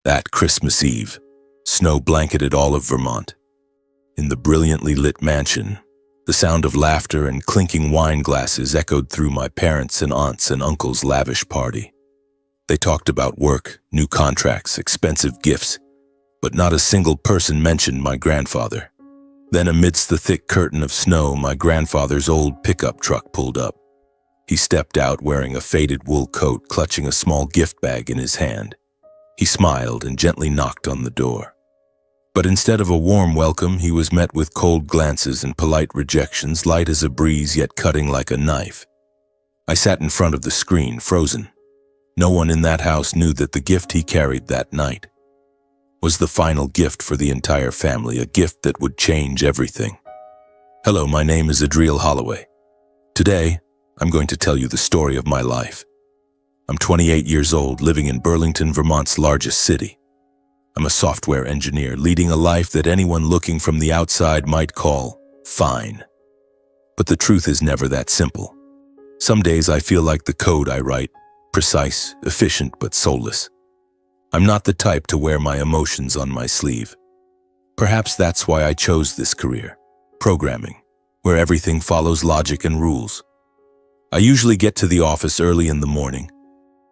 That Christmas Eve, snow blanketed all of Vermont. In the brilliantly lit mansion, the sound of laughter and clinking wine glasses echoed through my parents' and aunts' and uncles' lavish party. They talked about work, new contracts, expensive gifts, but not a single person mentioned my grandfather. Then amidst the thick curtain of snow, my grandfather's old pickup truck pulled up. He stepped out wearing a faded wool coat, clutching a small gift bag in his hand. He smiled and gently knocked on the door. But instead of a warm welcome, he was met with cold glances and polite rejections, light as a breeze yet cutting like a knife. I sat in front of the screen, frozen. No one in that house knew that the gift he carried that night was the final gift for the entire family, a gift that would change everything. Hello, my name is Adriel Holloway. Today, I'm going to tell you the story of my life. I'm 28 years old, living in Burlington, Vermont's largest city. I'm a software engineer, leading a life that anyone looking from the outside might call fine. But the truth is never that simple. Some days I feel like the code I write, precise, efficient, but soulless. I'm not the type to wear my emotions on my sleeve. Perhaps that's why I chose this career, programming, where everything follows logic and rules. I usually get to the office early in the morning,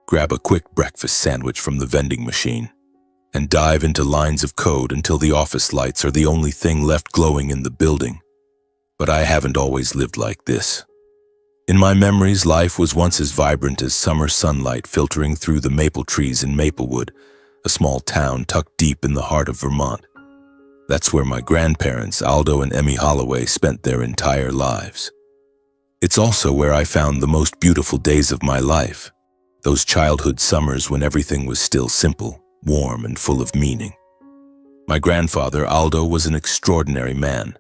grab a quick breakfast sandwich from the vending machine, and dive into lines of code until the office lights are the only thing left glowing in the building. But I haven't always lived like this. In my memories, life was once as vibrant as summer sunlight filtering through the maple trees in Maplewood, a small town tucked deep in the heart of Vermont. That's where my grandparents, Aldo and Emmy Holloway, spent their entire lives. It's also where I found the most beautiful days of my life, those childhood summers when everything was still simple, warm, and full of meaning. My grandfather, Aldo, was an extraordinary man.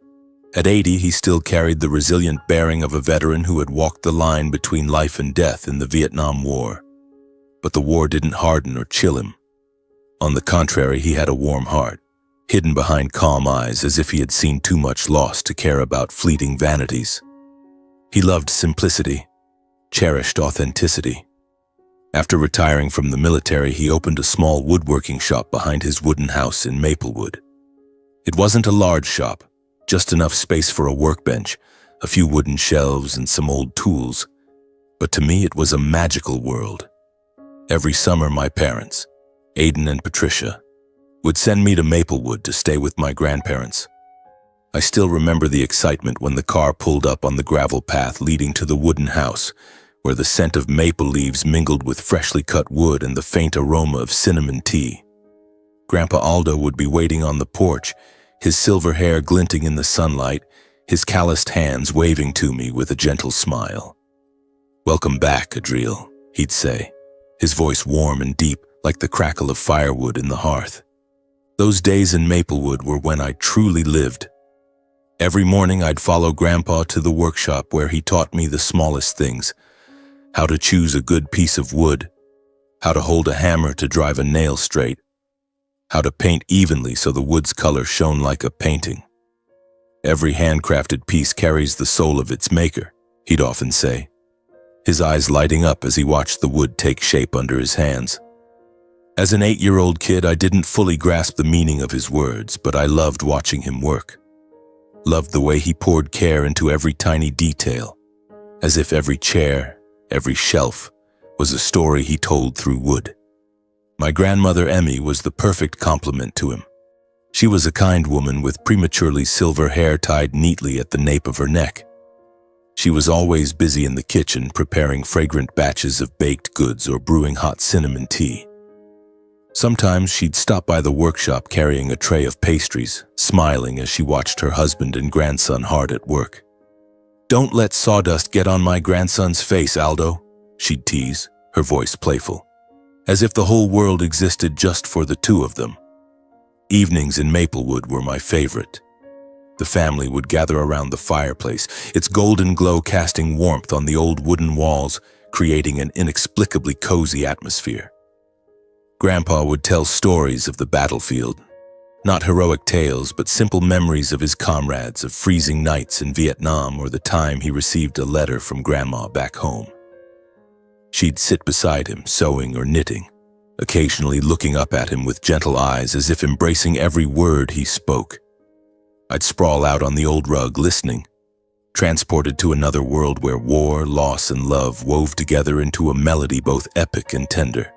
At 80, he still carried the resilient bearing of a veteran who had walked the line between life and death in the Vietnam War. But the war didn't harden or chill him. On the contrary, he had a warm heart, hidden behind calm eyes as if he had seen too much loss to care about fleeting vanities. He loved simplicity, cherished authenticity. After retiring from the military, he opened a small woodworking shop behind his wooden house in Maplewood. It wasn't a large shop, just enough space for a workbench, a few wooden shelves, and some old tools. But to me, it was a magical world. Every summer, my parents, Aidan and Patricia, would send me to Maplewood to stay with my grandparents. I still remember the excitement when the car pulled up on the gravel path leading to the wooden house, where the scent of maple leaves mingled with freshly cut wood and the faint aroma of cinnamon tea. Grandpa Aldo would be waiting on the porch, his silver hair glinting in the sunlight, his calloused hands waving to me with a gentle smile. "Welcome back, Adriel," he'd say, his voice warm and deep like the crackle of firewood in the hearth. Those days in Maplewood were when I truly lived. Every morning I'd follow Grandpa to the workshop where he taught me the smallest things: how to choose a good piece of wood, how to hold a hammer to drive a nail straight, how to paint evenly so the wood's color shone like a painting. "Every handcrafted piece carries the soul of its maker," he'd often say, his eyes lighting up as he watched the wood take shape under his hands. As an 8-year-old kid, I didn't fully grasp the meaning of his words, but I loved watching him work. Loved the way he poured care into every tiny detail, as if every chair, every shelf, was a story he told through wood. My grandmother Emmy was the perfect complement to him. She was a kind woman with prematurely silver hair tied neatly at the nape of her neck. She was always busy in the kitchen preparing fragrant batches of baked goods or brewing hot cinnamon tea. Sometimes she'd stop by the workshop carrying a tray of pastries, smiling as she watched her husband and grandson hard at work. "Don't let sawdust get on my grandson's face, Aldo," she'd tease, her voice playful, as if the whole world existed just for the two of them. Evenings in Maplewood were my favorite. The family would gather around the fireplace, its golden glow casting warmth on the old wooden walls, creating an inexplicably cozy atmosphere. Grandpa would tell stories of the battlefield, not heroic tales, but simple memories of his comrades, of freezing nights in Vietnam or the time he received a letter from Grandma back home. She'd sit beside him, sewing or knitting, occasionally looking up at him with gentle eyes as if embracing every word he spoke. I'd sprawl out on the old rug listening, transported to another world where war, loss, and love wove together into a melody both epic and tender.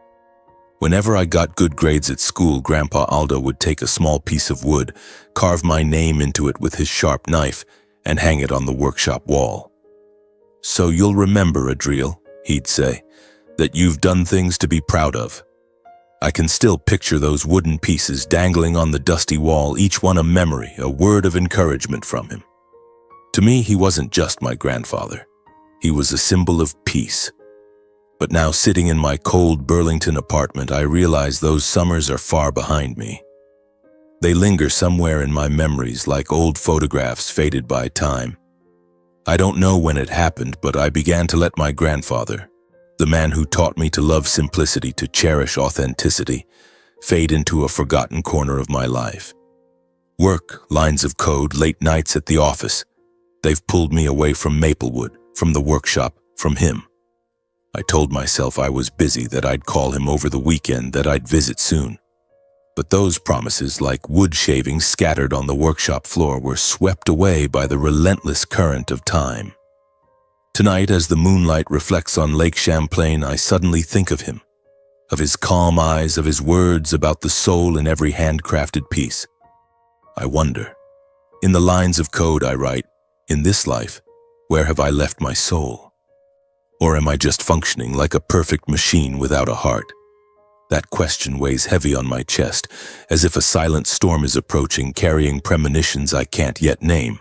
Whenever I got good grades at school, Grandpa Aldo would take a small piece of wood, carve my name into it with his sharp knife, and hang it on the workshop wall. "So you'll remember, Adriel," he'd say, "that you've done things to be proud of." I can still picture those wooden pieces dangling on the dusty wall, each one a memory, a word of encouragement from him. To me, he wasn't just my grandfather. He was a symbol of peace. But now, sitting in my cold Burlington apartment, I realize those summers are far behind me. They linger somewhere in my memories like old photographs faded by time. I don't know when it happened, but I began to let my grandfather, the man who taught me to love simplicity, to cherish authenticity, fade into a forgotten corner of my life. Work, lines of code, late nights at the office, they've pulled me away from Maplewood, from the workshop, from him. I told myself I was busy, that I'd call him over the weekend, that I'd visit soon. But those promises, like wood shavings scattered on the workshop floor, were swept away by the relentless current of time. Tonight, as the moonlight reflects on Lake Champlain, I suddenly think of him, of his calm eyes, of his words about the soul in every handcrafted piece. I wonder, in the lines of code I write, in this life, where have I left my soul? Or am I just functioning like a perfect machine without a heart? That question weighs heavy on my chest, as if a silent storm is approaching, carrying premonitions I can't yet name.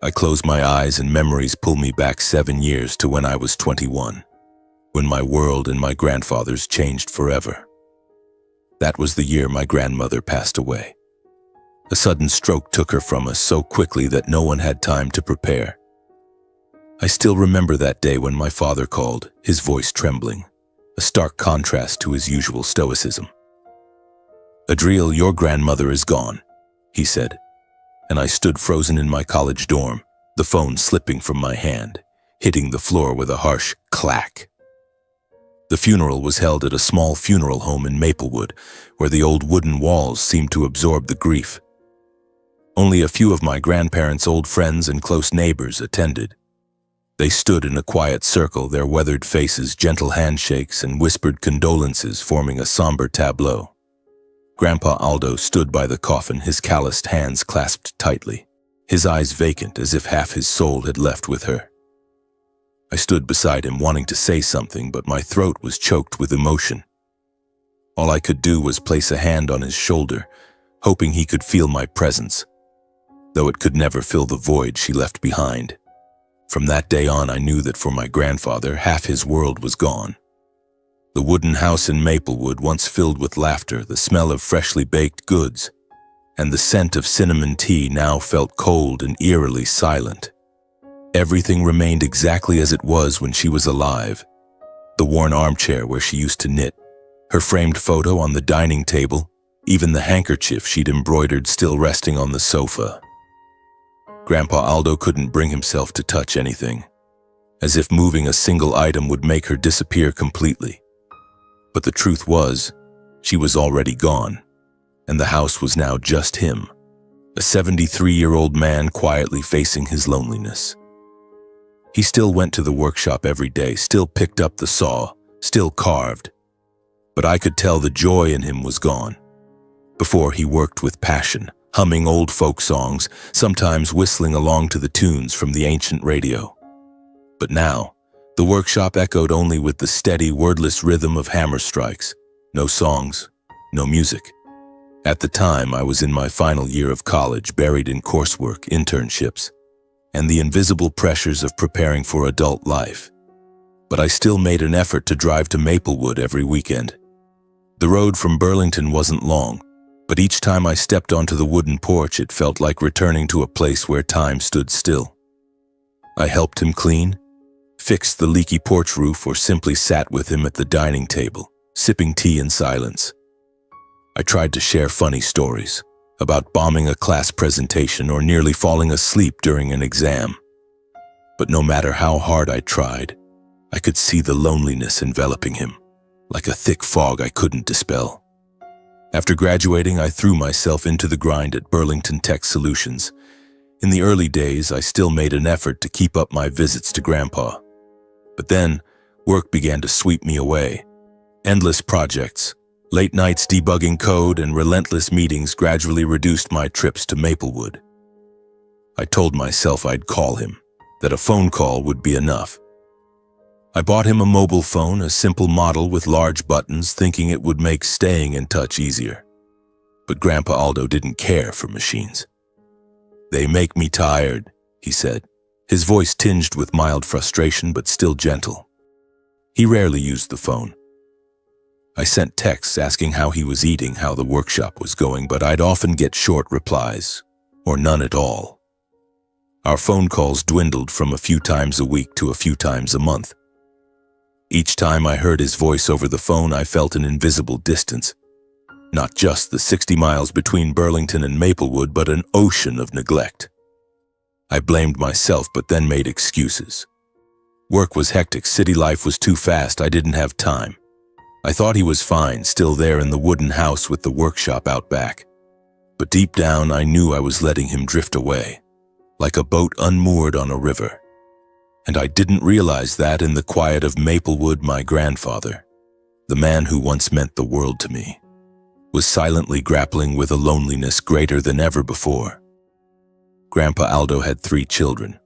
I close my eyes and memories pull me back 7 years to when I was 21, when my world and my grandfather's changed forever. That was the year my grandmother passed away. A sudden stroke took her from us so quickly that no one had time to prepare. I still remember that day when my father called, his voice trembling, a stark contrast to his usual stoicism. "Adriel, your grandmother is gone," he said, and I stood frozen in my college dorm, the phone slipping from my hand, hitting the floor with a harsh clack. The funeral was held at a small funeral home in Maplewood, where the old wooden walls seemed to absorb the grief. Only a few of my grandparents' old friends and close neighbors attended. They stood in a quiet circle, their weathered faces, gentle handshakes, and whispered condolences forming a somber tableau. Grandpa Aldo stood by the coffin, his calloused hands clasped tightly, his eyes vacant as if half his soul had left with her. I stood beside him, wanting to say something, but my throat was choked with emotion. All I could do was place a hand on his shoulder, hoping he could feel my presence, though it could never fill the void she left behind. From that day on, I knew that for my grandfather, half his world was gone. The wooden house in Maplewood, once filled with laughter, the smell of freshly baked goods, and the scent of cinnamon tea, now felt cold and eerily silent. Everything remained exactly as it was when she was alive. The worn armchair where she used to knit, her framed photo on the dining table, even the handkerchief she'd embroidered still resting on the sofa. Grandpa Aldo couldn't bring himself to touch anything, as if moving a single item would make her disappear completely. But the truth was, she was already gone, and the house was now just him, a 73-year-old man quietly facing his loneliness. He still went to the workshop every day, still picked up the saw, still carved, but I could tell the joy in him was gone. Before, he worked with passion, humming old folk songs, sometimes whistling along to the tunes from the ancient radio. But now, the workshop echoed only with the steady, wordless rhythm of hammer strikes. No songs, no music. At the time, I was in my final year of college, buried in coursework, internships, and the invisible pressures of preparing for adult life. But I still made an effort to drive to Maplewood every weekend. The road from Burlington wasn't long, but each time I stepped onto the wooden porch, it felt like returning to a place where time stood still. I helped him clean, fixed the leaky porch roof, or simply sat with him at the dining table, sipping tea in silence. I tried to share funny stories about bombing a class presentation or nearly falling asleep during an exam. But no matter how hard I tried, I could see the loneliness enveloping him, like a thick fog I couldn't dispel. After graduating, I threw myself into the grind at Burlington Tech Solutions. In the early days, I still made an effort to keep up my visits to Grandpa. But then, work began to sweep me away. Endless projects, late nights debugging code, and relentless meetings gradually reduced my trips to Maplewood. I told myself I'd call him, that a phone call would be enough. I bought him a mobile phone, a simple model with large buttons, thinking it would make staying in touch easier. But Grandpa Aldo didn't care for machines. "They make me tired," he said, his voice tinged with mild frustration but still gentle. He rarely used the phone. I sent texts asking how he was eating, how the workshop was going, but I'd often get short replies, or none at all. Our phone calls dwindled from a few times a week to a few times a month. Each time I heard his voice over the phone, I felt an invisible distance. Not just the 60 miles between Burlington and Maplewood, but an ocean of neglect. I blamed myself, but then made excuses. Work was hectic, city life was too fast, I didn't have time. I thought he was fine, still there in the wooden house with the workshop out back. But deep down, I knew I was letting him drift away, like a boat unmoored on a river. And I didn't realize that in the quiet of Maplewood, my grandfather, the man who once meant the world to me, was silently grappling with a loneliness greater than ever before. Grandpa Aldo had 3 children.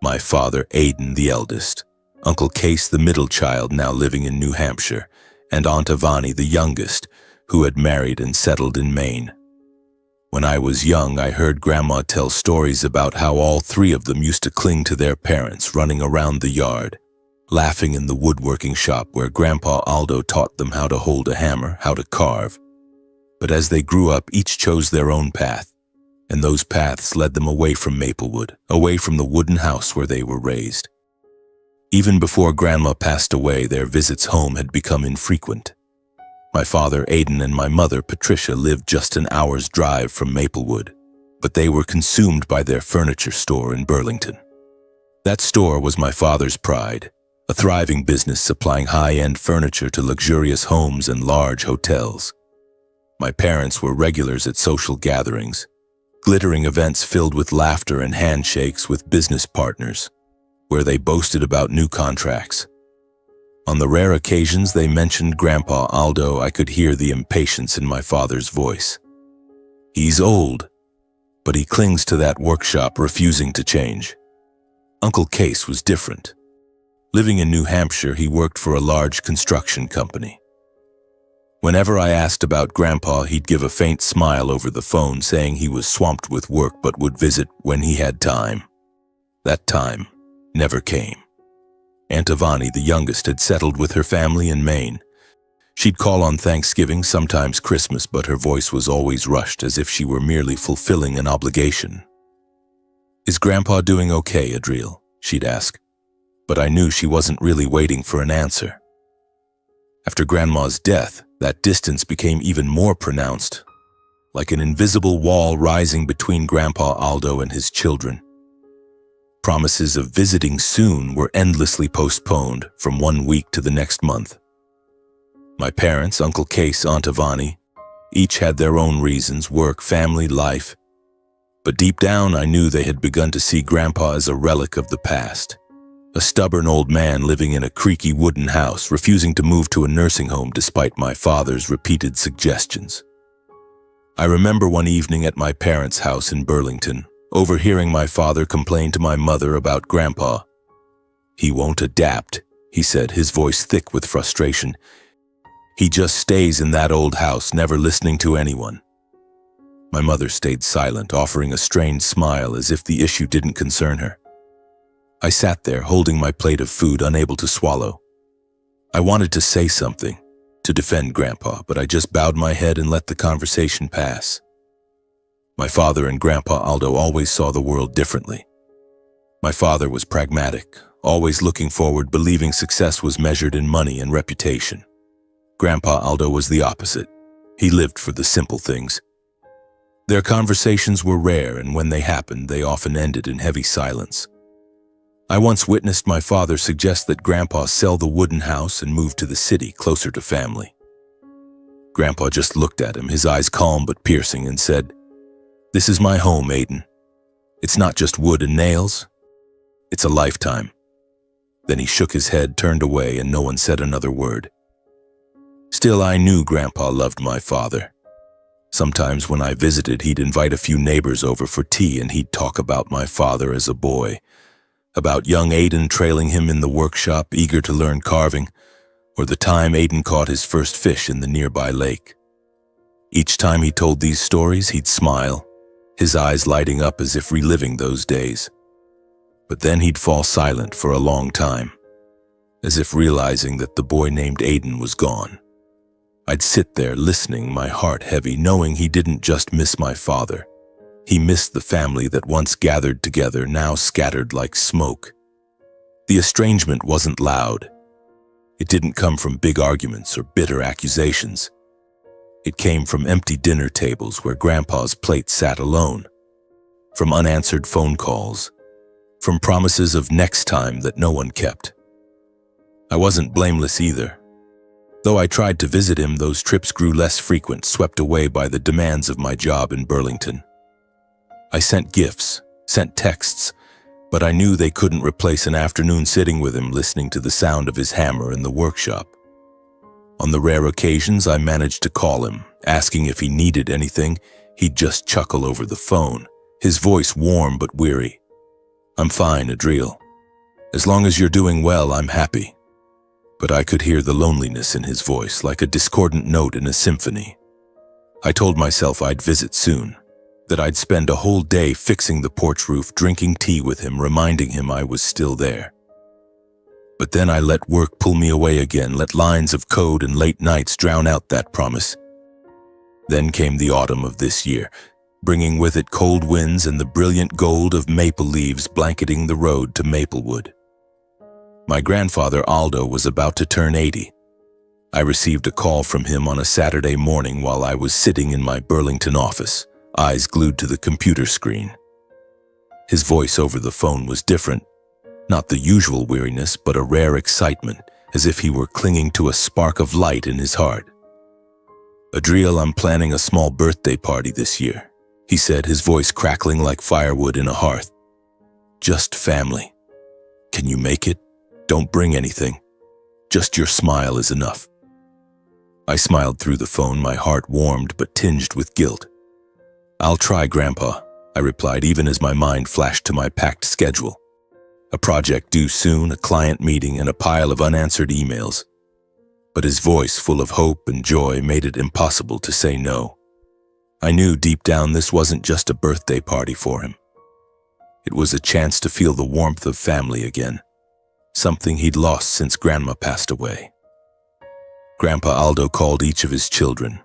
My father, Aiden, the eldest, Uncle Case, the middle child, now living in New Hampshire, and Aunt Avani, the youngest, who had married and settled in Maine. When I was young, I heard Grandma tell stories about how all 3 of them used to cling to their parents, running around the yard, laughing in the woodworking shop where Grandpa Aldo taught them how to hold a hammer, how to carve. But as they grew up, each chose their own path, and those paths led them away from Maplewood, away from the wooden house where they were raised. Even before Grandma passed away, their visits home had become infrequent. My father, Aiden, and my mother, Patricia, lived just an hour's drive from Maplewood, but they were consumed by their furniture store in Burlington. That store was my father's pride, a thriving business supplying high-end furniture to luxurious homes and large hotels. My parents were regulars at social gatherings, glittering events filled with laughter and handshakes with business partners, where they boasted about new contracts. On the rare occasions they mentioned Grandpa Aldo, I could hear the impatience in my father's voice. He's old, but he clings to that workshop, refusing to change. Uncle Case was different. Living in New Hampshire, he worked for a large construction company. Whenever I asked about Grandpa, he'd give a faint smile over the phone, saying he was swamped with work but would visit when he had time. That time never came. Aunt Avani, the youngest, had settled with her family in Maine. She'd call on Thanksgiving, sometimes Christmas, but her voice was always rushed, as if she were merely fulfilling an obligation. "Is Grandpa doing okay, Adriel?" she'd ask. But I knew she wasn't really waiting for an answer. After Grandma's death, that distance became even more pronounced, like an invisible wall rising between Grandpa Aldo and his children. Promises of visiting soon were endlessly postponed from one week to the next month. My parents, Uncle Case, Aunt Avani, each had their own reasons: work, family, life. But deep down, I knew they had begun to see Grandpa as a relic of the past. A stubborn old man living in a creaky wooden house, refusing to move to a nursing home despite my father's repeated suggestions. I remember one evening at my parents' house in Burlington, overhearing my father complain to my mother about Grandpa. "He won't adapt," he said, his voice thick with frustration. "He just stays in that old house, never listening to anyone." My mother stayed silent, offering a strained smile as if the issue didn't concern her. I sat there, holding my plate of food, unable to swallow. I wanted to say something, to defend Grandpa, but I just bowed my head and let the conversation pass. My father and Grandpa Aldo always saw the world differently. My father was pragmatic, always looking forward, believing success was measured in money and reputation. Grandpa Aldo was the opposite. He lived for the simple things. Their conversations were rare, and when they happened, they often ended in heavy silence. I once witnessed my father suggest that Grandpa sell the wooden house and move to the city, closer to family. Grandpa just looked at him, his eyes calm but piercing, and said, "This is my home, Aiden. It's not just wood and nails. It's a lifetime." Then he shook his head, turned away, and no one said another word. Still, I knew Grandpa loved my father. Sometimes when I visited, he'd invite a few neighbors over for tea, and he'd talk about my father as a boy, about young Aiden trailing him in the workshop, eager to learn carving, or the time Aiden caught his first fish in the nearby lake. Each time he told these stories, he'd smile, his eyes lighting up as if reliving those days. But then he'd fall silent for a long time, as if realizing that the boy named Aiden was gone. I'd sit there listening, my heart heavy, knowing he didn't just miss my father. He missed the family that once gathered together, now scattered like smoke. The estrangement wasn't loud. It didn't come from big arguments or bitter accusations. It came from empty dinner tables where Grandpa's plate sat alone, from unanswered phone calls, from promises of next time that no one kept. I wasn't blameless either. Though I tried to visit him, those trips grew less frequent, swept away by the demands of my job in Burlington. I sent gifts, sent texts, but I knew they couldn't replace an afternoon sitting with him, listening to the sound of his hammer in the workshop. On the rare occasions I managed to call him, asking if he needed anything, he'd just chuckle over the phone, his voice warm but weary. "I'm fine, Adriel. As long as you're doing well, I'm happy." But I could hear the loneliness in his voice, like a discordant note in a symphony. I told myself I'd visit soon, that I'd spend a whole day fixing the porch roof, drinking tea with him, reminding him I was still there. But then I let work pull me away again, let lines of code and late nights drown out that promise. Then came the autumn of this year, bringing with it cold winds and the brilliant gold of maple leaves blanketing the road to Maplewood. My grandfather Aldo was about to turn 80. I received a call from him on a Saturday morning while I was sitting in my Burlington office, eyes glued to the computer screen. His voice over the phone was different, not the usual weariness, but a rare excitement, as if he were clinging to a spark of light in his heart. "Adriel, I'm planning a small birthday party this year," he said, his voice crackling like firewood in a hearth. "Just family. Can you make it? Don't bring anything. Just your smile is enough." I smiled through the phone, my heart warmed but tinged with guilt. "I'll try, Grandpa," I replied, even as my mind flashed to my packed schedule. A project due soon, a client meeting, and a pile of unanswered emails. But his voice, full of hope and joy, made it impossible to say no. I knew deep down this wasn't just a birthday party for him. It was a chance to feel the warmth of family again, something he'd lost since Grandma passed away. Grandpa Aldo called each of his children,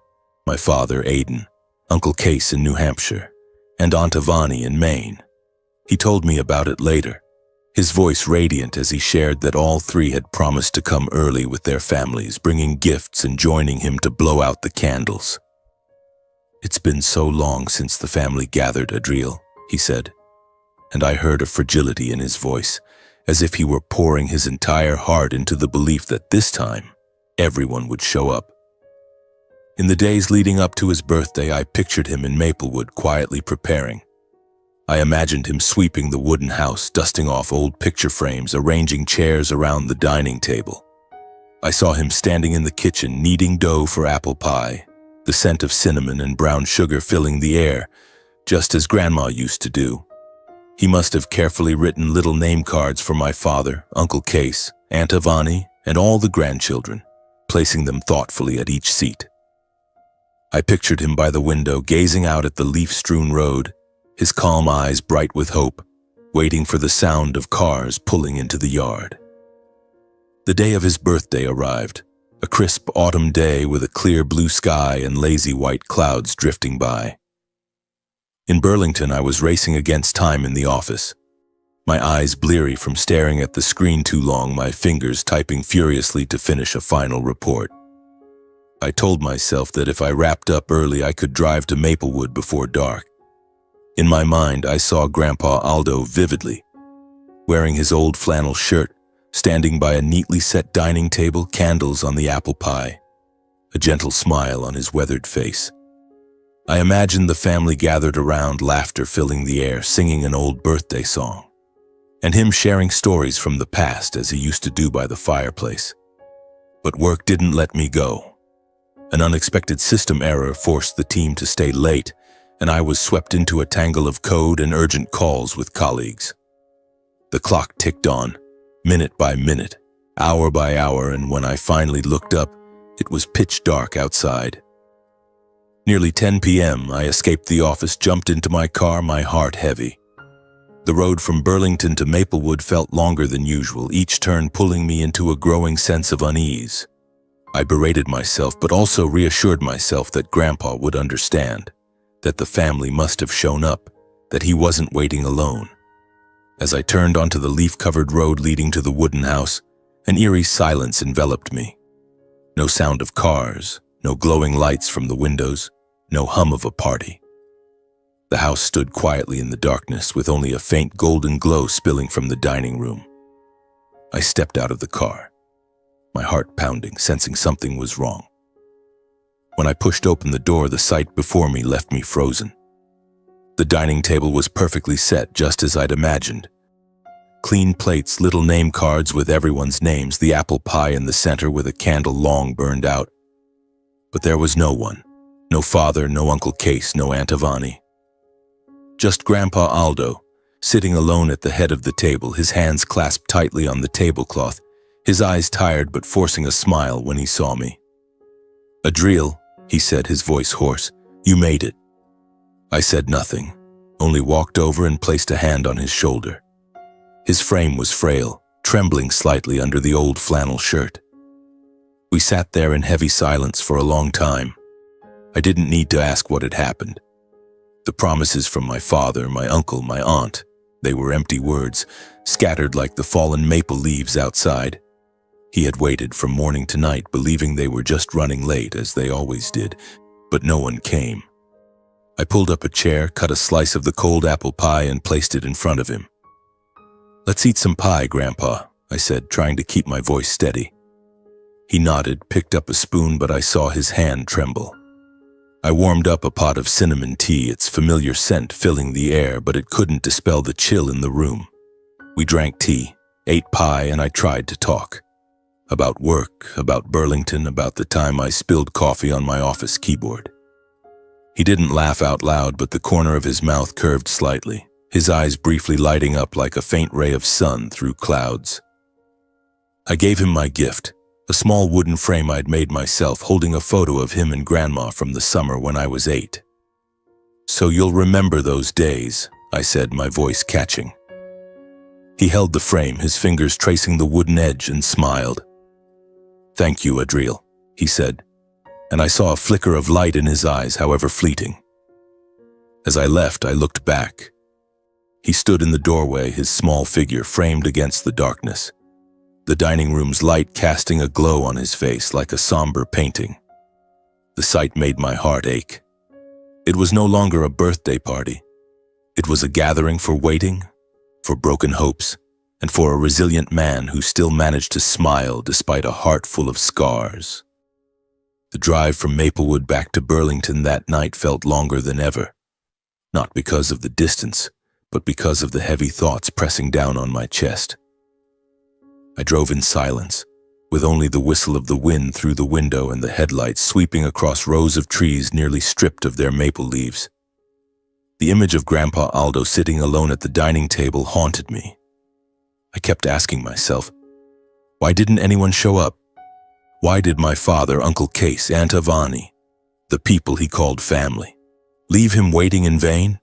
my father, Aiden, Uncle Case in New Hampshire, and Aunt Ivani in Maine. He told me about it later, his voice radiant as he shared that all three had promised to come early with their families, bringing gifts and joining him to blow out the candles. "It's been so long since the family gathered, Adriel," he said, and I heard a fragility in his voice, as if he were pouring his entire heart into the belief that this time, everyone would show up. In the days leading up to his birthday, I pictured him in Maplewood, quietly preparing. I imagined him sweeping the wooden house, dusting off old picture frames, arranging chairs around the dining table. I saw him standing in the kitchen, kneading dough for apple pie, the scent of cinnamon and brown sugar filling the air, just as Grandma used to do. He must have carefully written little name cards for my father, Uncle Case, Aunt Ivani, and all the grandchildren, placing them thoughtfully at each seat. I pictured him by the window, gazing out at the leaf-strewn road, his calm eyes bright with hope, waiting for the sound of cars pulling into the yard. The day of his birthday arrived, a crisp autumn day with a clear blue sky and lazy white clouds drifting by. In Burlington, I was racing against time in the office, my eyes bleary from staring at the screen too long, my fingers typing furiously to finish a final report. I told myself that if I wrapped up early, I could drive to Maplewood before dark. In my mind, I saw Grandpa Aldo vividly, wearing his old flannel shirt, standing by a neatly set dining table, candles on the apple pie, a gentle smile on his weathered face. I imagined the family gathered around, laughter filling the air, singing an old birthday song, and him sharing stories from the past as he used to do by the fireplace. But work didn't let me go. An unexpected system error forced the team to stay late, and I was swept into a tangle of code and urgent calls with colleagues. The clock ticked on, minute by minute, hour by hour, and when I finally looked up, it was pitch dark outside. Nearly 10 p.m., I escaped the office, jumped into my car, my heart heavy. The road from Burlington to Maplewood felt longer than usual, each turn pulling me into a growing sense of unease. I berated myself, but also reassured myself that Grandpa would understand, that the family must have shown up, that he wasn't waiting alone. As I turned onto the leaf-covered road leading to the wooden house, an eerie silence enveloped me. No sound of cars, no glowing lights from the windows, no hum of a party. The house stood quietly in the darkness, with only a faint golden glow spilling from the dining room. I stepped out of the car, my heart pounding, sensing something was wrong. When I pushed open the door, the sight before me left me frozen. The dining table was perfectly set, just as I'd imagined. Clean plates, little name cards with everyone's names, the apple pie in the center with a candle long burned out. But there was no one. No father, no Uncle Case, no Aunt Avani. Just Grandpa Aldo, sitting alone at the head of the table, his hands clasped tightly on the tablecloth, his eyes tired but forcing a smile when he saw me. "Adriel," he said, his voice hoarse, "you made it." I said nothing, only walked over and placed a hand on his shoulder. His frame was frail, trembling slightly under the old flannel shirt. We sat there in heavy silence for a long time. I didn't need to ask what had happened. The promises from my father, my uncle, my aunt, they were empty words, scattered like the fallen maple leaves outside. He had waited from morning to night, believing they were just running late, as they always did, but no one came. I pulled up a chair, cut a slice of the cold apple pie, and placed it in front of him. "Let's eat some pie, Grandpa," I said, trying to keep my voice steady. He nodded, picked up a spoon, but I saw his hand tremble. I warmed up a pot of cinnamon tea, its familiar scent filling the air, but it couldn't dispel the chill in the room. We drank tea, ate pie, and I tried to talk. About work, about Burlington, about the time I spilled coffee on my office keyboard. He didn't laugh out loud, but the corner of his mouth curved slightly, his eyes briefly lighting up like a faint ray of sun through clouds. I gave him my gift, a small wooden frame I'd made myself, holding a photo of him and Grandma from the summer when I was 8. "So you'll remember those days," I said, my voice catching. He held the frame, his fingers tracing the wooden edge, and smiled. "Thank you, Adriel," he said, and I saw a flicker of light in his eyes, however fleeting. As I left, I looked back. He stood in the doorway, his small figure framed against the darkness, the dining room's light casting a glow on his face like a somber painting. The sight made my heart ache. It was no longer a birthday party. It was a gathering for waiting, for broken hopes, and for a resilient man who still managed to smile despite a heart full of scars. The drive from Maplewood back to Burlington that night felt longer than ever, not because of the distance, but because of the heavy thoughts pressing down on my chest. I drove in silence, with only the whistle of the wind through the window and the headlights sweeping across rows of trees nearly stripped of their maple leaves. The image of Grandpa Aldo sitting alone at the dining table haunted me. I kept asking myself, why didn't anyone show up? Why did my father, Uncle Case, Aunt Avani, the people he called family, leave him waiting in vain?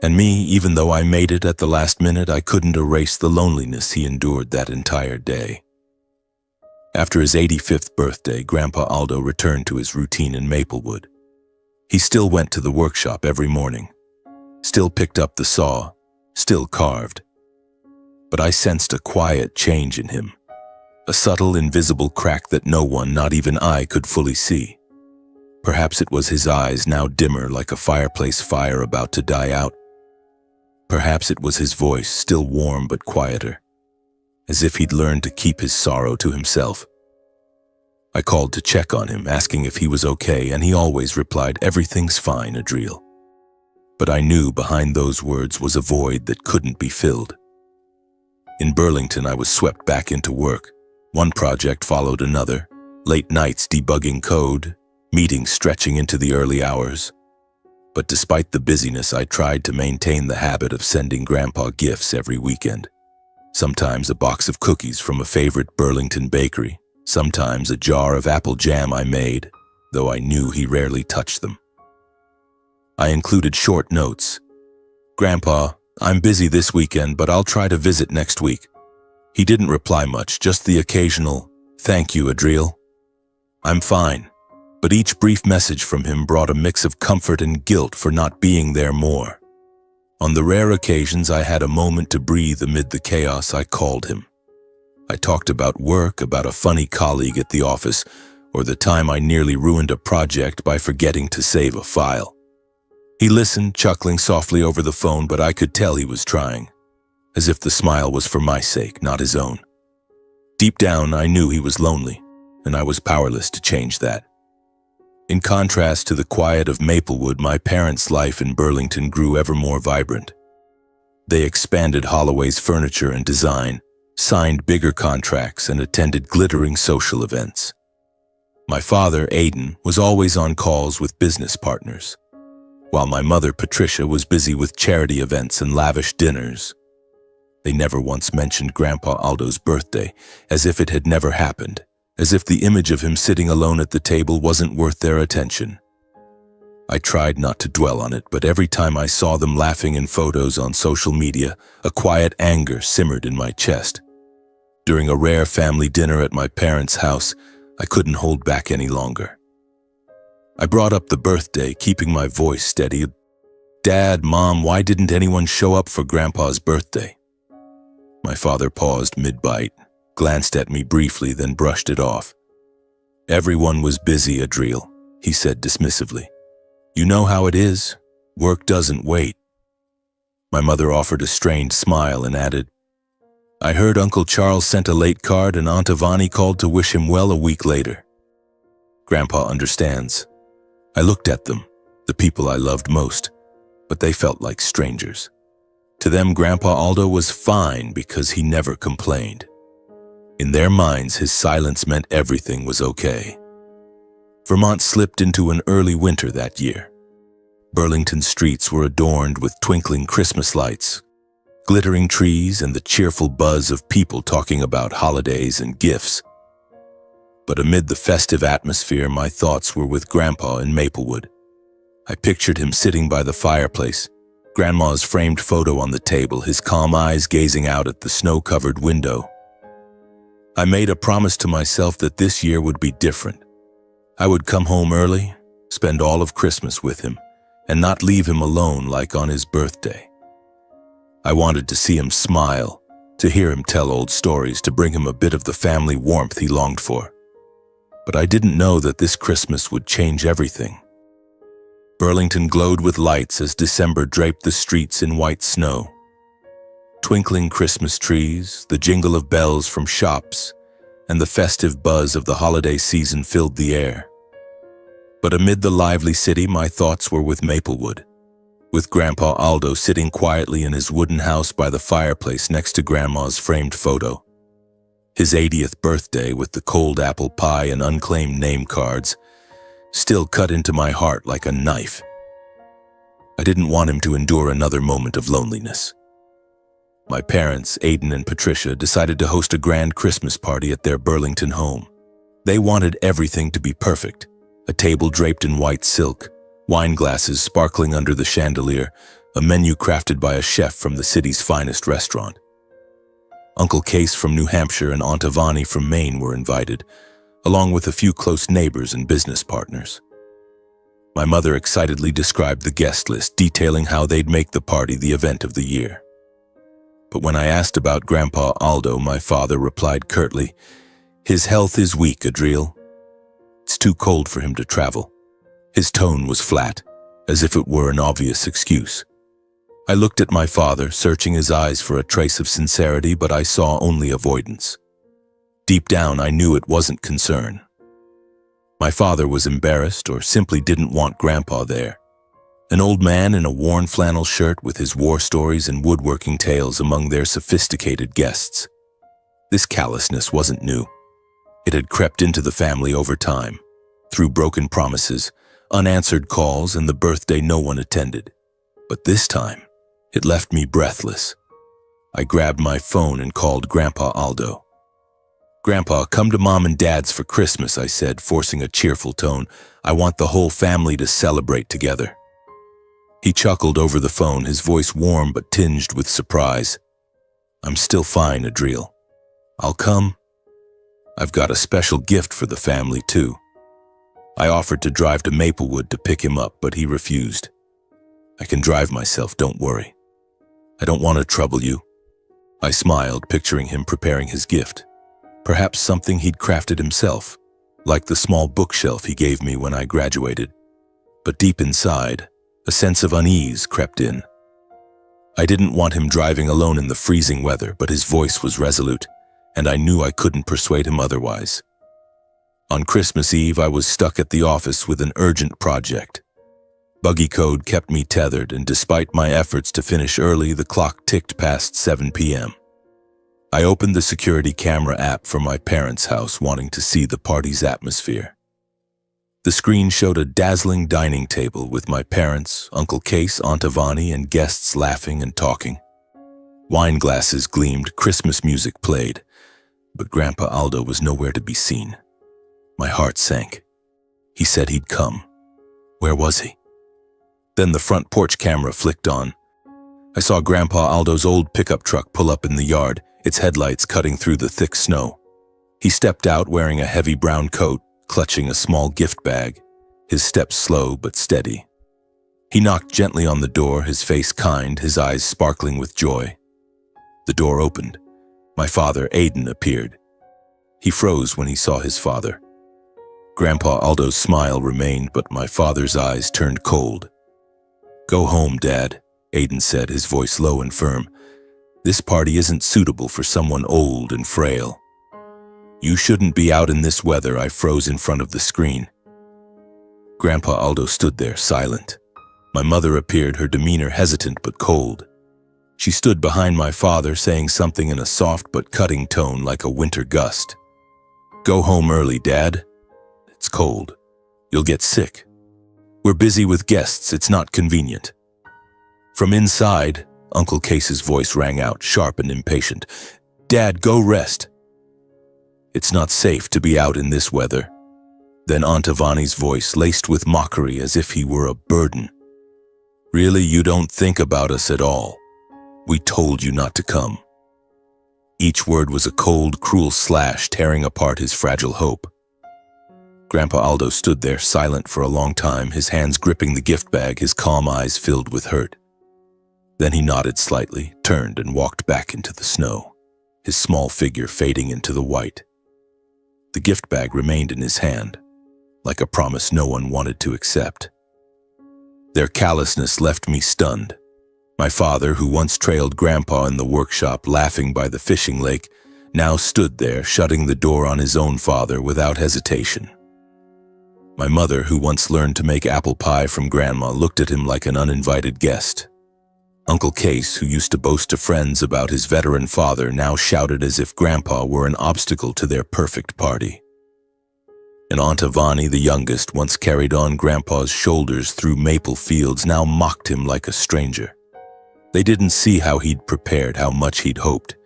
And me, even though I made it at the last minute, I couldn't erase the loneliness he endured that entire day. After his 85th birthday, Grandpa Aldo returned to his routine in Maplewood. He still went to the workshop every morning, still picked up the saw, still carved. But I sensed a quiet change in him, a subtle, invisible crack that no one, not even I, could fully see. Perhaps it was his eyes, now dimmer like a fireplace fire about to die out. Perhaps it was his voice, still warm but quieter, as if he'd learned to keep his sorrow to himself. I called to check on him, asking if he was okay, and he always replied, "Everything's fine, Adriel." But I knew behind those words was a void that couldn't be filled. In Burlington, I was swept back into work. One project followed another, late nights debugging code, meetings stretching into the early hours. But despite the busyness, I tried to maintain the habit of sending Grandpa gifts every weekend. Sometimes a box of cookies from a favorite Burlington bakery, sometimes a jar of apple jam I made, though I knew he rarely touched them. I included short notes. "Grandpa, I'm busy this weekend, but I'll try to visit next week." He didn't reply much, just the occasional, "Thank you, Adriel. I'm fine." But each brief message from him brought a mix of comfort and guilt for not being there more. On the rare occasions I had a moment to breathe amid the chaos, I called him. I talked about work, about a funny colleague at the office, or the time I nearly ruined a project by forgetting to save a file. He listened, chuckling softly over the phone, but I could tell he was trying, as if the smile was for my sake, not his own. Deep down, I knew he was lonely, and I was powerless to change that. In contrast to the quiet of Maplewood, my parents' life in Burlington grew ever more vibrant. They expanded Holloway's furniture and design, signed bigger contracts, and attended glittering social events. My father, Aidan, was always on calls with business partners, while my mother, Patricia, was busy with charity events and lavish dinners. They never once mentioned Grandpa Aldo's birthday, as if it had never happened, as if the image of him sitting alone at the table wasn't worth their attention. I tried not to dwell on it, but every time I saw them laughing in photos on social media, a quiet anger simmered in my chest. During a rare family dinner at my parents' house, I couldn't hold back any longer. I brought up the birthday, keeping my voice steady. "Dad, Mom, why didn't anyone show up for Grandpa's birthday?" My father paused mid-bite, glanced at me briefly, then brushed it off. "Everyone was busy, Adriel," he said dismissively. "You know how it is. Work doesn't wait." My mother offered a strained smile and added, "I heard Uncle Charles sent a late card and Aunt Ivani called to wish him well a week later. Grandpa understands." I looked at them, the people I loved most, but they felt like strangers. To them, Grandpa Aldo was fine because he never complained. In their minds, his silence meant everything was okay. Vermont slipped into an early winter that year. Burlington streets were adorned with twinkling Christmas lights, glittering trees, and the cheerful buzz of people talking about holidays and gifts. But amid the festive atmosphere, my thoughts were with Grandpa in Maplewood. I pictured him sitting by the fireplace, Grandma's framed photo on the table, his calm eyes gazing out at the snow-covered window. I made a promise to myself that this year would be different. I would come home early, spend all of Christmas with him, and not leave him alone like on his birthday. I wanted to see him smile, to hear him tell old stories, to bring him a bit of the family warmth he longed for. But I didn't know that this Christmas would change everything. Burlington glowed with lights as December draped the streets in white snow. Twinkling Christmas trees, the jingle of bells from shops, and the festive buzz of the holiday season filled the air. But amid the lively city, my thoughts were with Maplewood, with Grandpa Aldo sitting quietly in his wooden house by the fireplace next to Grandma's framed photo. His 80th birthday, with the cold apple pie and unclaimed name cards, still cut into my heart like a knife. I didn't want him to endure another moment of loneliness. My parents, Aidan and Patricia, decided to host a grand Christmas party at their Burlington home. They wanted everything to be perfect: a table draped in white silk, wine glasses sparkling under the chandelier, a menu crafted by a chef from the city's finest restaurant. Uncle Case from New Hampshire and Aunt Ivani from Maine were invited, along with a few close neighbors and business partners. My mother excitedly described the guest list, detailing how they'd make the party the event of the year. But when I asked about Grandpa Aldo, my father replied curtly, "His health is weak, Adriel. It's too cold for him to travel." His tone was flat, as if it were an obvious excuse. I looked at my father, searching his eyes for a trace of sincerity, but I saw only avoidance. Deep down, I knew it wasn't concern. My father was embarrassed or simply didn't want Grandpa there. An old man in a worn flannel shirt with his war stories and woodworking tales among their sophisticated guests. This callousness wasn't new. It had crept into the family over time, through broken promises, unanswered calls, and the birthday no one attended. But this time, it left me breathless. I grabbed my phone and called Grandpa Aldo. "Grandpa, come to Mom and Dad's for Christmas," I said, forcing a cheerful tone. "I want the whole family to celebrate together." He chuckled over the phone, his voice warm but tinged with surprise. "I'm still fine, Adriel. I'll come. I've got a special gift for the family, too." I offered to drive to Maplewood to pick him up, but he refused. "I can drive myself, don't worry. I don't want to trouble you." I smiled, picturing him preparing his gift. Perhaps something he'd crafted himself, like the small bookshelf he gave me when I graduated. But deep inside, a sense of unease crept in. I didn't want him driving alone in the freezing weather, but his voice was resolute, and I knew I couldn't persuade him otherwise. On Christmas Eve, I was stuck at the office with an urgent project. Buggy code kept me tethered, and despite my efforts to finish early, the clock ticked past 7 p.m. I opened the security camera app for my parents' house, wanting to see the party's atmosphere. The screen showed a dazzling dining table with my parents, Uncle Case, Aunt Avani, and guests laughing and talking. Wine glasses gleamed, Christmas music played, but Grandpa Aldo was nowhere to be seen. My heart sank. He said he'd come. Where was he? Then the front porch camera flicked on. I saw Grandpa Aldo's old pickup truck pull up in the yard, its headlights cutting through the thick snow. He stepped out wearing a heavy brown coat, clutching a small gift bag, his steps slow but steady. He knocked gently on the door, his face kind, his eyes sparkling with joy. The door opened. My father, Aiden, appeared. He froze when he saw his father. Grandpa Aldo's smile remained, but my father's eyes turned cold. "Go home, Dad," Aiden said, his voice low and firm. "This party isn't suitable for someone old and frail." "You shouldn't be out in this weather," I froze in front of the screen. Grandpa Aldo stood there, silent. My mother appeared, her demeanor hesitant but cold. She stood behind my father, saying something in a soft but cutting tone like a winter gust. "Go home early, Dad. It's cold. You'll get sick. We're busy with guests, it's not convenient." From inside, Uncle Case's voice rang out, sharp and impatient. "Dad, go rest. It's not safe to be out in this weather." Then Aunt Avani's voice, laced with mockery as if he were a burden. "Really, you don't think about us at all. We told you not to come." Each word was a cold, cruel slash tearing apart his fragile hope. Grandpa Aldo stood there, silent for a long time, his hands gripping the gift bag, his calm eyes filled with hurt. Then he nodded slightly, turned, and walked back into the snow, his small figure fading into the white. The gift bag remained in his hand, like a promise no one wanted to accept. Their callousness left me stunned. My father, who once trailed Grandpa in the workshop laughing by the fishing lake, now stood there, shutting the door on his own father without hesitation. My mother, who once learned to make apple pie from Grandma, looked at him like an uninvited guest. Uncle Case, who used to boast to friends about his veteran father, now shouted as if Grandpa were an obstacle to their perfect party. And Aunt Avani, the youngest, once carried on Grandpa's shoulders through maple fields, now mocked him like a stranger. They didn't see how he'd prepared, how much he'd hoped.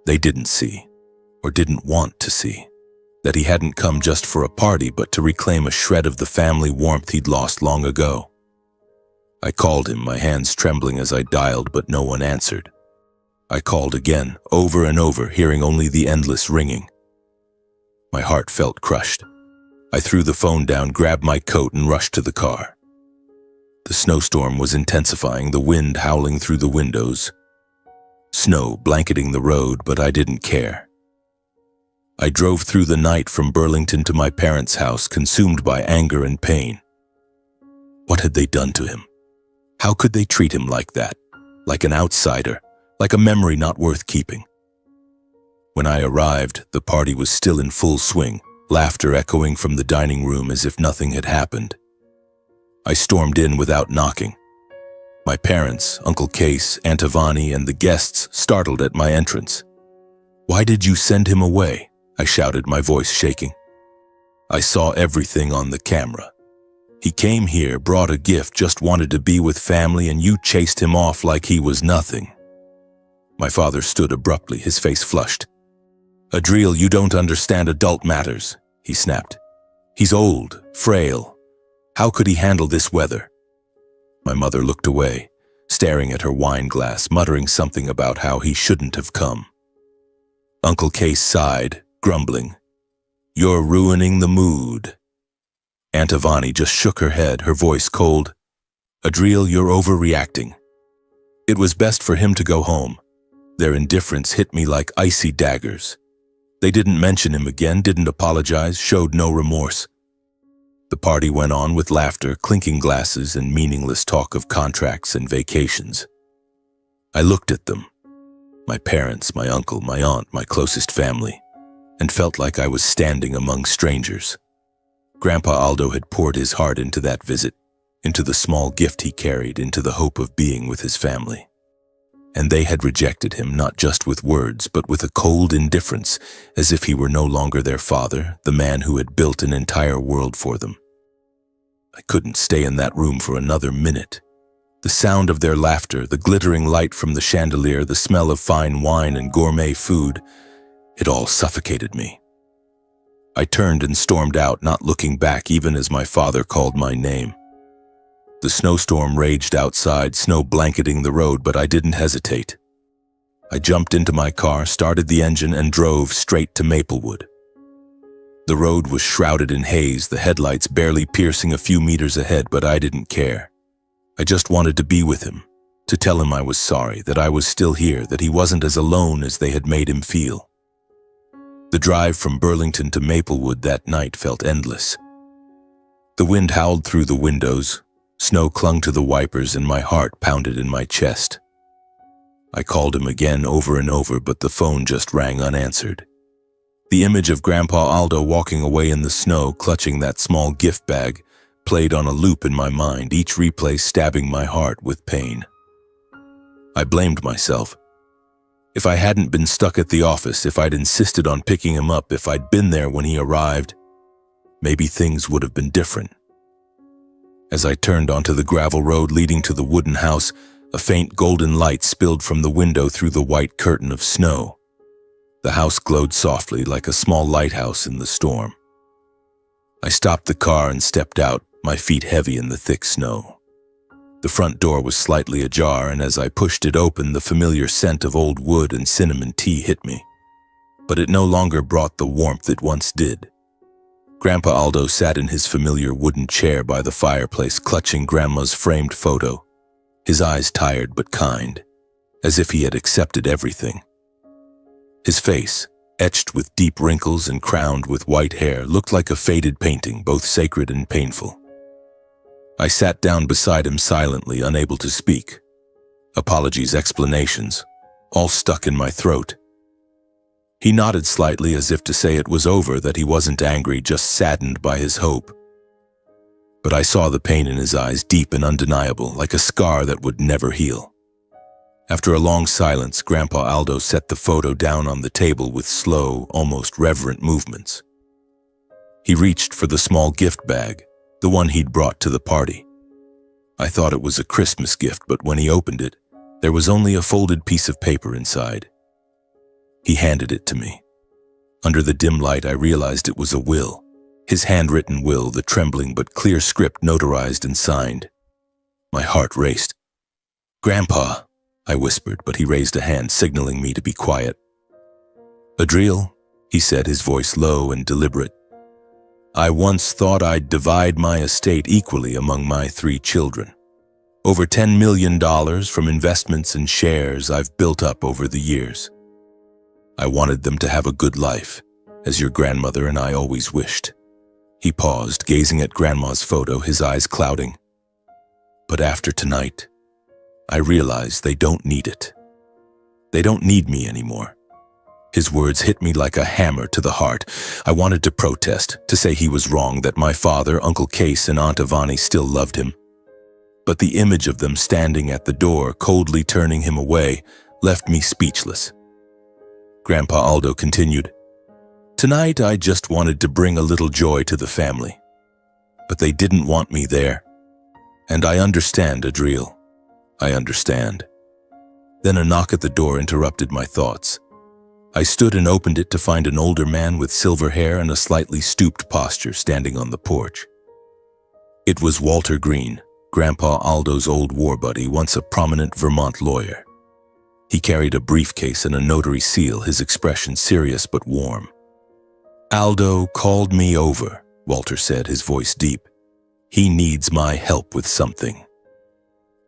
They didn't see, or didn't want to see, that he hadn't come just for a party, but to reclaim a shred of the family warmth he'd lost long ago. I called him, my hands trembling as I dialed, but no one answered. I called again, over and over, hearing only the endless ringing. My heart felt crushed. I threw the phone down, grabbed my coat, and rushed to the car. The snowstorm was intensifying, the wind howling through the windows. Snow blanketing the road, but I didn't care. I drove through the night from Burlington to my parents' house, consumed by anger and pain. What had they done to him? How could they treat him like that? like an outsider, like a memory not worth keeping. When I arrived, the party was still in full swing, laughter echoing from the dining room as if nothing had happened. I stormed in without knocking. My parents, Uncle Case, Aunt Ivani, and the guests startled at my entrance. "Why did you send him away?" I shouted, my voice shaking. "I saw everything on the camera. He came here, brought a gift, just wanted to be with family, and you chased him off like he was nothing." My father stood abruptly, his face flushed. "Adriel, you don't understand adult matters," he snapped. "He's old, frail. How could he handle this weather?" My mother looked away, staring at her wine glass, muttering something about how he shouldn't have come. Uncle Case sighed, grumbling, "You're ruining the mood." Aunt Ivani just shook her head, her voice cold. "Adriel, you're overreacting. It was best for him to go home." Their indifference hit me like icy daggers. They didn't mention him again, didn't apologize, showed no remorse. The party went on with laughter, clinking glasses, and meaningless talk of contracts and vacations. I looked at them, my parents, my uncle, my aunt, my closest family, and felt like I was standing among strangers. Grandpa Aldo had poured his heart into that visit, into the small gift he carried, into the hope of being with his family. And they had rejected him, not just with words, but with a cold indifference, as if he were no longer their father, the man who had built an entire world for them. I couldn't stay in that room for another minute. The sound of their laughter, the glittering light from the chandelier, the smell of fine wine and gourmet food, it all suffocated me. I turned and stormed out, not looking back even as my father called my name. The snowstorm raged outside, snow blanketing the road, but I didn't hesitate. I jumped into my car, started the engine, and drove straight to Maplewood. The road was shrouded in haze, the headlights barely piercing a few meters ahead, but I didn't care. I just wanted to be with him, to tell him I was sorry, that I was still here, that he wasn't as alone as they had made him feel. The drive from Burlington to Maplewood that night felt endless. The wind howled through the windows, snow clung to the wipers, and my heart pounded in my chest. I called him again over and over, but the phone just rang unanswered. The image of Grandpa Aldo walking away in the snow, clutching that small gift bag, played on a loop in my mind, each replay stabbing my heart with pain. I blamed myself. If I hadn't been stuck at the office, if I'd insisted on picking him up, if I'd been there when he arrived, maybe things would have been different. As I turned onto the gravel road leading to the wooden house, a faint golden light spilled from the window through the white curtain of snow. The house glowed softly like a small lighthouse in the storm. I stopped the car and stepped out, my feet heavy in the thick snow. The front door was slightly ajar, and as I pushed it open, the familiar scent of old wood and cinnamon tea hit me. But it no longer brought the warmth it once did. Grandpa Aldo sat in his familiar wooden chair by the fireplace, clutching Grandma's framed photo, his eyes tired but kind, as if he had accepted everything. His face, etched with deep wrinkles and crowned with white hair, looked like a faded painting, both sacred and painful. I sat down beside him silently, unable to speak. Apologies, explanations, all stuck in my throat. He nodded slightly as if to say it was over, that he wasn't angry, just saddened by his hope. But I saw the pain in his eyes, deep and undeniable, like a scar that would never heal. After a long silence, Grandpa Aldo set the photo down on the table with slow, almost reverent movements. He reached for the small gift bag, the one he'd brought to the party. I thought it was a Christmas gift, but when he opened it, there was only a folded piece of paper inside. He handed it to me. Under the dim light, I realized it was a will, his handwritten will, the trembling but clear script notarized and signed. My heart raced. "Grandpa," I whispered, but he raised a hand, signaling me to be quiet. "Adriel," he said, his voice low and deliberate, "I once thought I'd divide my estate equally among my 3 children. Over $10 million from investments and shares I've built up over the years. I wanted them to have a good life, as your grandmother and I always wished." He paused, gazing at Grandma's photo, his eyes clouding. "But after tonight, I realize they don't need it. They don't need me anymore. His words hit me like a hammer to the heart. I wanted to protest, to say he was wrong, that my father, Uncle Case, and Aunt Avani still loved him. But the image of them standing at the door, coldly turning him away, left me speechless. Grandpa Aldo continued, "Tonight I just wanted to bring a little joy to the family. But they didn't want me there. And I understand, Adriel. I understand." Then a knock at the door interrupted my thoughts. I stood and opened it to find an older man with silver hair and a slightly stooped posture standing on the porch. It was Walter Green, Grandpa Aldo's old war buddy, once a prominent Vermont lawyer. He carried a briefcase and a notary seal, his expression serious but warm. "Aldo called me over," Walter said, his voice deep. "He needs my help with something."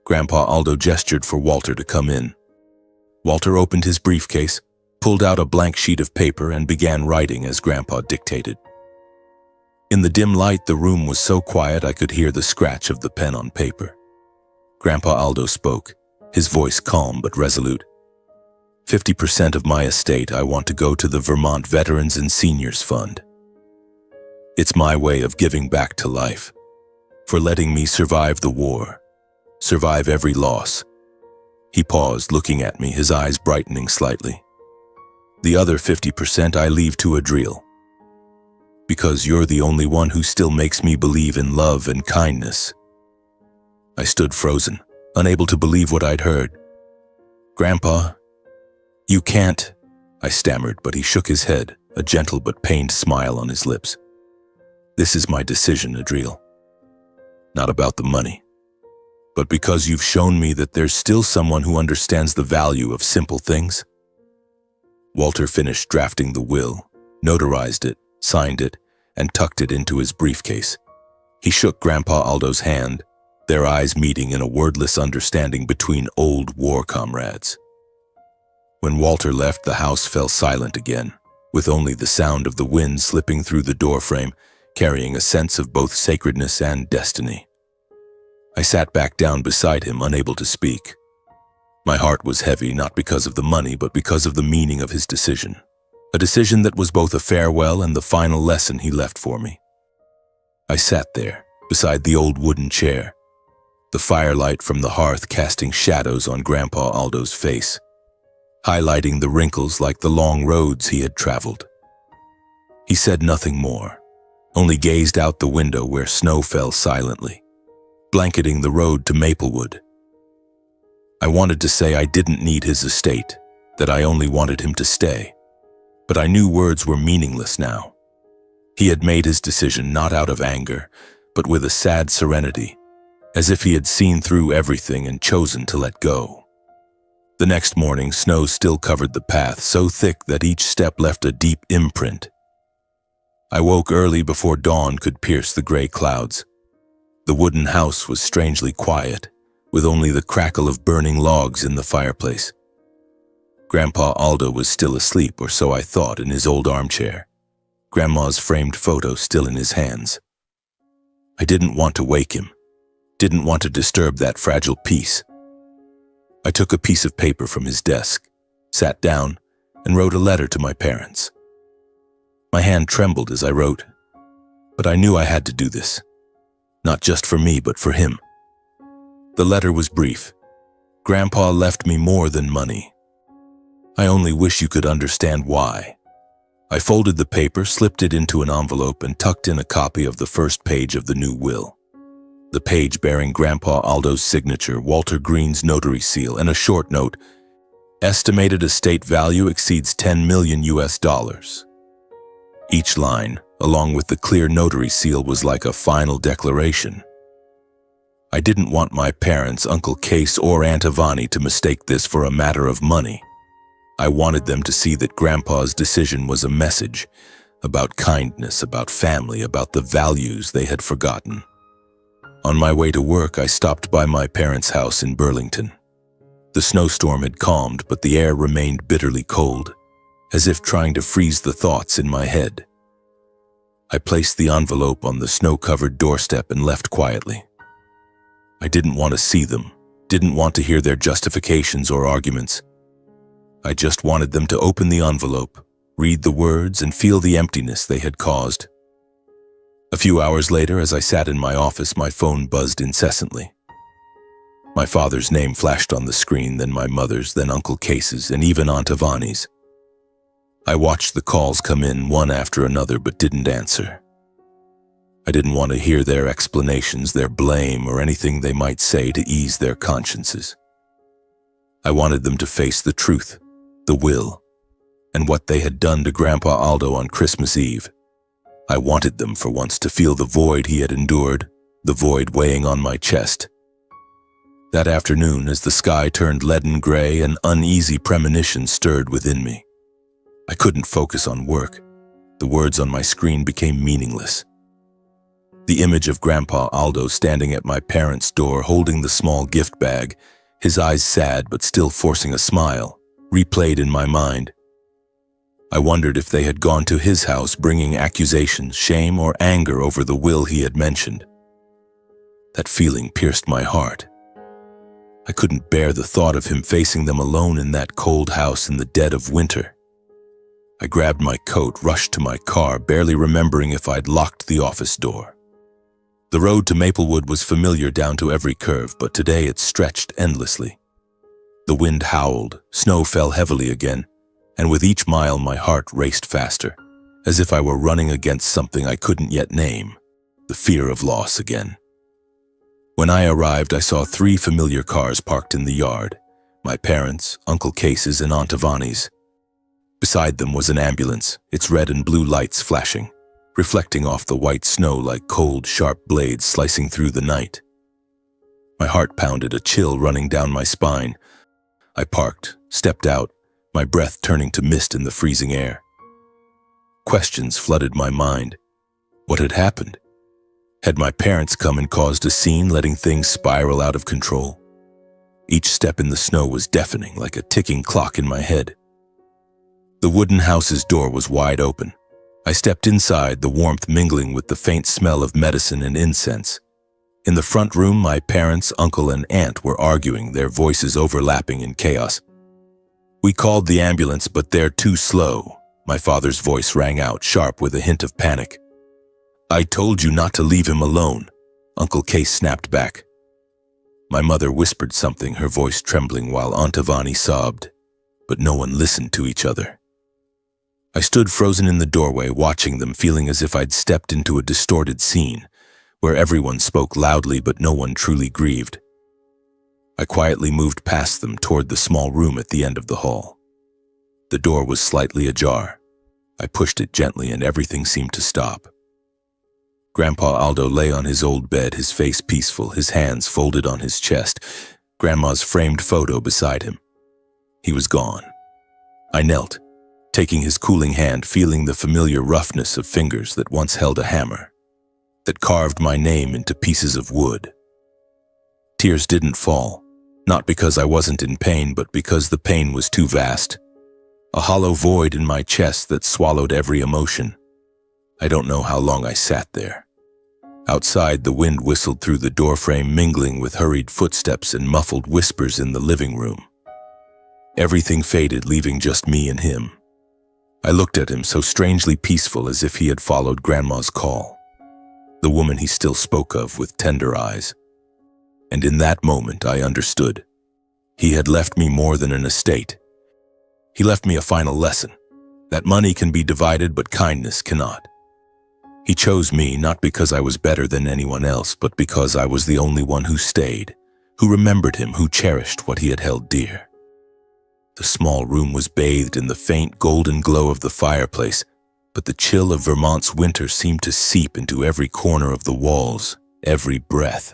Grandpa Aldo gestured for Walter to come in. Walter opened his briefcase, pulled out a blank sheet of paper, and began writing as Grandpa dictated. In the dim light, the room was so quiet I could hear the scratch of the pen on paper. Grandpa Aldo spoke, his voice calm but resolute. 50% of my estate I want to go to the Vermont Veterans and Seniors Fund. It's my way of giving back to life, for letting me survive the war, survive every loss." He paused, looking at me, his eyes brightening slightly. "The other 50% I leave to Adriel, because you're the only one who still makes me believe in love and kindness." I stood frozen, unable to believe what I'd heard. "Grandpa, you can't," I stammered, but he shook his head, a gentle but pained smile on his lips. "This is my decision, Adriel. Not about the money, but because you've shown me that there's still someone who understands the value of simple things." Walter finished drafting the will, notarized it, signed it, and tucked it into his briefcase. He shook Grandpa Aldo's hand, their eyes meeting in a wordless understanding between old war comrades. When Walter left, the house fell silent again, with only the sound of the wind slipping through the doorframe, carrying a sense of both sacredness and destiny. I sat back down beside him, unable to speak. My heart was heavy, not because of the money, but because of the meaning of his decision. A decision that was both a farewell and the final lesson he left for me. I sat there, beside the old wooden chair, the firelight from the hearth casting shadows on Grandpa Aldo's face, highlighting the wrinkles like the long roads he had traveled. He said nothing more, only gazed out the window where snow fell silently, blanketing the road to Maplewood. I wanted to say I didn't need his estate, that I only wanted him to stay, but I knew words were meaningless now. He had made his decision not out of anger, but with a sad serenity, as if he had seen through everything and chosen to let go. The next morning, snow still covered the path, so thick that each step left a deep imprint. I woke early before dawn could pierce the gray clouds. The wooden house was strangely quiet, with only the crackle of burning logs in the fireplace. Grandpa Aldo was still asleep, or so I thought, in his old armchair, Grandma's framed photo still in his hands. I didn't want to wake him, didn't want to disturb that fragile peace. I took a piece of paper from his desk, sat down, and wrote a letter to my parents. My hand trembled as I wrote, but I knew I had to do this, not just for me, but for him. The letter was brief. "Grandpa left me more than money. I only wish you could understand why." I folded the paper, slipped it into an envelope, and tucked in a copy of the first page of the new will. The page bearing Grandpa Aldo's signature, Walter Green's notary seal, and a short note, "Estimated estate value exceeds $10 million US." Each line, along with the clear notary seal, was like a final declaration. I didn't want my parents, Uncle Case or Aunt Avani, to mistake this for a matter of money. I wanted them to see that Grandpa's decision was a message about kindness, about family, about the values they had forgotten. On my way to work, I stopped by my parents' house in Burlington. The snowstorm had calmed, but the air remained bitterly cold, as if trying to freeze the thoughts in my head. I placed the envelope on the snow-covered doorstep and left quietly. I didn't want to see them, Didn't want to hear their justifications or arguments. I just wanted them to open the envelope, read the words, and feel the emptiness they had caused. A few hours later, as I sat in my office, my phone buzzed incessantly. My father's name flashed on the screen, then my mother's, then Uncle Case's, and even Aunt Ivani's. I watched the calls come in one after another, but didn't answer. I didn't want to hear their explanations, their blame, or anything they might say to ease their consciences. I wanted them to face the truth, the will, and what they had done to Grandpa Aldo on Christmas Eve. I wanted them for once to feel the void he had endured, the void weighing on my chest. That afternoon, as the sky turned leaden gray, an uneasy premonition stirred within me. I couldn't focus on work. The words on my screen became meaningless. The image of Grandpa Aldo standing at my parents' door holding the small gift bag, his eyes sad but still forcing a smile, replayed in my mind. I wondered if they had gone to his house bringing accusations, shame, or anger over the will he had mentioned. That feeling pierced my heart. I couldn't bear the thought of him facing them alone in that cold house in the dead of winter. I grabbed my coat, rushed to my car, barely remembering if I'd locked the office door. The road to Maplewood was familiar down to every curve, but today it stretched endlessly. The wind howled, snow fell heavily again, and with each mile my heart raced faster, as if I were running against something I couldn't yet name, the fear of loss again. When I arrived, I saw 3 familiar cars parked in the yard, my parents', Uncle Case's, and Aunt Ivani's. Beside them was an ambulance, its red and blue lights flashing, reflecting off the white snow like cold, sharp blades slicing through the night. My heart pounded, a chill running down my spine. I parked, stepped out, my breath turning to mist in the freezing air. Questions flooded my mind. What had happened? Had my parents come and caused a scene, letting things spiral out of control? Each step in the snow was deafening, like a ticking clock in my head. The wooden house's door was wide open. I stepped inside, the warmth mingling with the faint smell of medicine and incense. In the front room, my parents, uncle, and aunt were arguing, their voices overlapping in chaos. "We called the ambulance, but they're too slow," my father's voice rang out, sharp with a hint of panic. "I told you not to leave him alone," Uncle Case snapped back. My mother whispered something, her voice trembling, while Aunt Ivani sobbed, but no one listened to each other. I stood frozen in the doorway, watching them, feeling as if I'd stepped into a distorted scene, where everyone spoke loudly but no one truly grieved. I quietly moved past them toward the small room at the end of the hall. The door was slightly ajar. I pushed it gently and everything seemed to stop. Grandpa Aldo lay on his old bed, his face peaceful, his hands folded on his chest, Grandma's framed photo beside him. He was gone. I knelt, taking his cooling hand, feeling the familiar roughness of fingers that once held a hammer, that carved my name into pieces of wood. Tears didn't fall, not because I wasn't in pain, but because the pain was too vast. A hollow void in my chest that swallowed every emotion. I don't know how long I sat there. Outside, the wind whistled through the doorframe, mingling with hurried footsteps and muffled whispers in the living room. Everything faded, leaving just me and him. I looked at him, so strangely peaceful, as if he had followed Grandma's call, the woman he still spoke of with tender eyes. And in that moment, I understood. He had left me more than an estate. He left me a final lesson, that money can be divided, but kindness cannot. He chose me not because I was better than anyone else, but because I was the only one who stayed, who remembered him, who cherished what he had held dear. The small room was bathed in the faint golden glow of the fireplace, but the chill of Vermont's winter seemed to seep into every corner of the walls, every breath.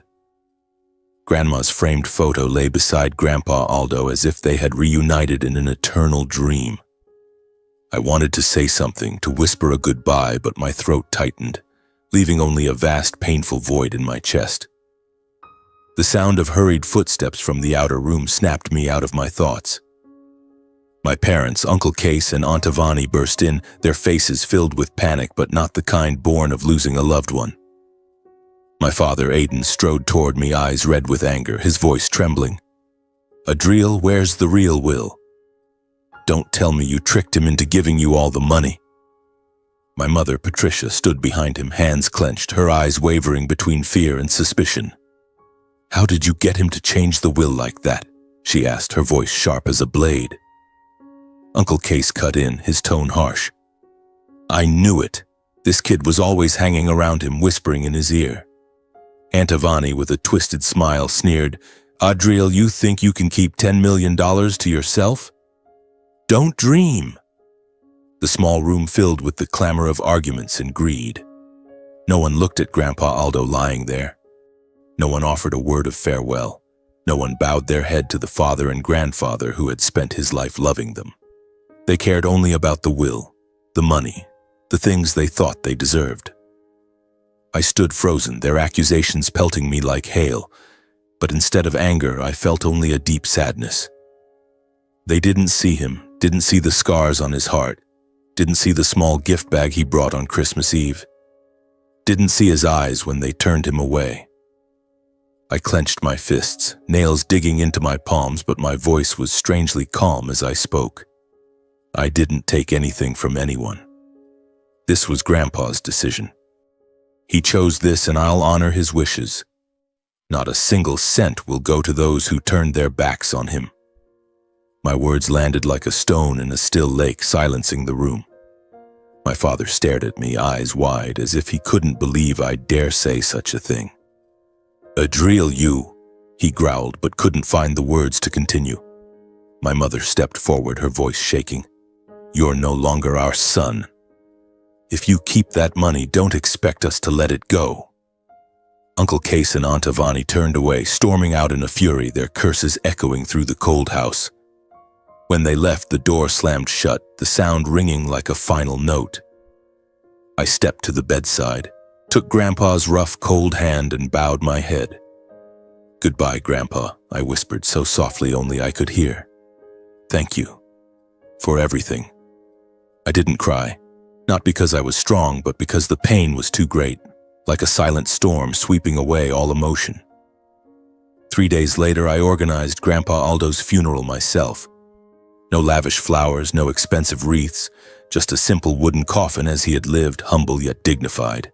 Grandma's framed photo lay beside Grandpa Aldo as if they had reunited in an eternal dream. I wanted to say something, to whisper a goodbye, but my throat tightened, leaving only a vast, painful void in my chest. The sound of hurried footsteps from the outer room snapped me out of my thoughts. My parents, Uncle Case and Aunt Ivani, burst in, their faces filled with panic, but not the kind born of losing a loved one. My father, Aidan, strode toward me, eyes red with anger, his voice trembling. "Adriel, where's the real Will? Don't tell me you tricked him into giving you all the money." My mother, Patricia, stood behind him, hands clenched, her eyes wavering between fear and suspicion. "How did you get him to change the will like that?" she asked, her voice sharp as a blade. Uncle Case cut in, his tone harsh. "I knew it. This kid was always hanging around him, whispering in his ear." Aunt Avani, with a twisted smile, sneered, "Adriel, you think you can keep $10 million to yourself? Don't dream." The small room filled with the clamor of arguments and greed. No one looked at Grandpa Aldo lying there. No one offered a word of farewell. No one bowed their head to the father and grandfather who had spent his life loving them. They cared only about the will, the money, the things they thought they deserved. I stood frozen, their accusations pelting me like hail, but instead of anger, I felt only a deep sadness. They didn't see him, didn't see the scars on his heart, didn't see the small gift bag he brought on Christmas Eve, didn't see his eyes when they turned him away. I clenched my fists, nails digging into my palms, but my voice was strangely calm as I spoke. I didn't take anything from anyone. This was Grandpa's decision. He chose this, and I'll honor his wishes. Not a single cent will go to those who turned their backs on him. My words landed like a stone in a still lake, silencing the room. My father stared at me, eyes wide, as if he couldn't believe I'd dare say such a thing. "Adriel, you," he growled, but couldn't find the words to continue. My mother stepped forward, her voice shaking. "You're no longer our son. If you keep that money, don't expect us to let it go." Uncle Case and Aunt Avani turned away, storming out in a fury, their curses echoing through the cold house. When they left, the door slammed shut, the sound ringing like a final note. I stepped to the bedside, took Grandpa's rough, cold hand and bowed my head. "Goodbye, Grandpa," I whispered so softly only I could hear. "Thank you for everything." I didn't cry, not because I was strong, but because the pain was too great, like a silent storm sweeping away all emotion. 3 days later, I organized Grandpa Aldo's funeral myself. No lavish flowers, no expensive wreaths, just a simple wooden coffin as he had lived, humble yet dignified.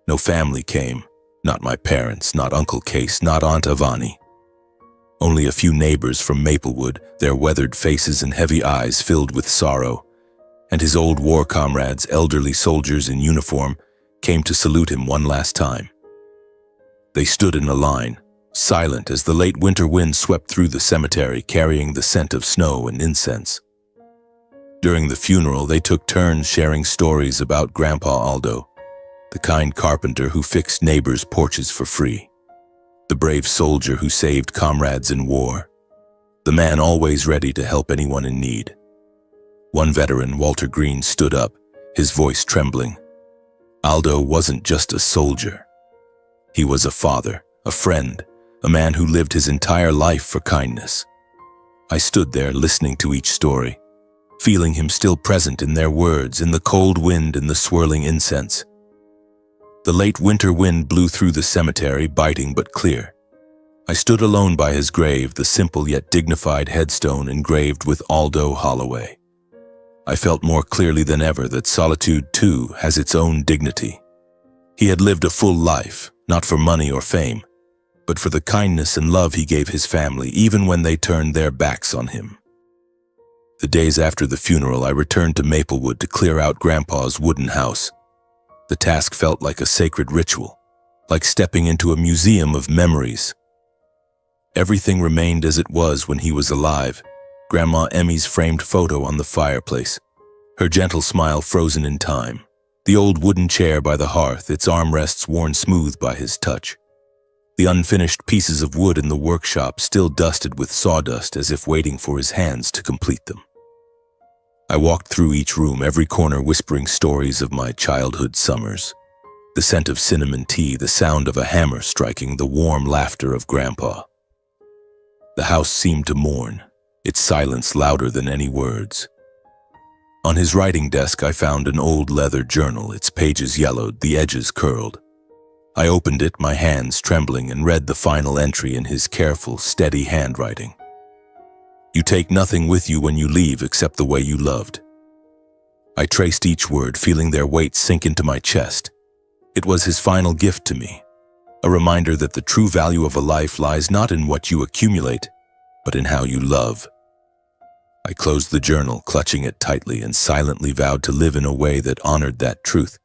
No family came, not my parents, not Uncle Case, not Aunt Avani. Only a few neighbors from Maplewood, their weathered faces and heavy eyes filled with sorrow, and his old war comrades, elderly soldiers in uniform, came to salute him one last time. They stood in a line, silent as the late winter wind swept through the cemetery, carrying the scent of snow and incense. During the funeral, they took turns sharing stories about Grandpa Aldo, the kind carpenter who fixed neighbors' porches for free, the brave soldier who saved comrades in war, the man always ready to help anyone in need. One veteran, Walter Green, stood up, his voice trembling. Aldo wasn't just a soldier. He was a father, a friend, a man who lived his entire life for kindness. I stood there listening to each story, feeling him still present in their words, in the cold wind and the swirling incense. The late winter wind blew through the cemetery, biting but clear. I stood alone by his grave, the simple yet dignified headstone engraved with Aldo Holloway. I felt more clearly than ever that solitude, too, has its own dignity. He had lived a full life, not for money or fame, but for the kindness and love he gave his family, even when they turned their backs on him. The days after the funeral, I returned to Maplewood to clear out Grandpa's wooden house. The task felt like a sacred ritual, like stepping into a museum of memories. Everything remained as it was when he was alive. Grandma Emmy's framed photo on the fireplace, her gentle smile frozen in time, the old wooden chair by the hearth, its armrests worn smooth by his touch, the unfinished pieces of wood in the workshop still dusted with sawdust as if waiting for his hands to complete them. I walked through each room, every corner whispering stories of my childhood summers, the scent of cinnamon tea, the sound of a hammer striking, the warm laughter of Grandpa. The house seemed to mourn, its silence louder than any words. On his writing desk, I found an old leather journal, its pages yellowed, the edges curled. I opened it, my hands trembling, and read the final entry in his careful, steady handwriting. You take nothing with you when you leave except the way you loved. I traced each word, feeling their weight sink into my chest. It was his final gift to me, a reminder that the true value of a life lies not in what you accumulate, but in how you love. I closed the journal, clutching it tightly, and silently vowed to live in a way that honored that truth.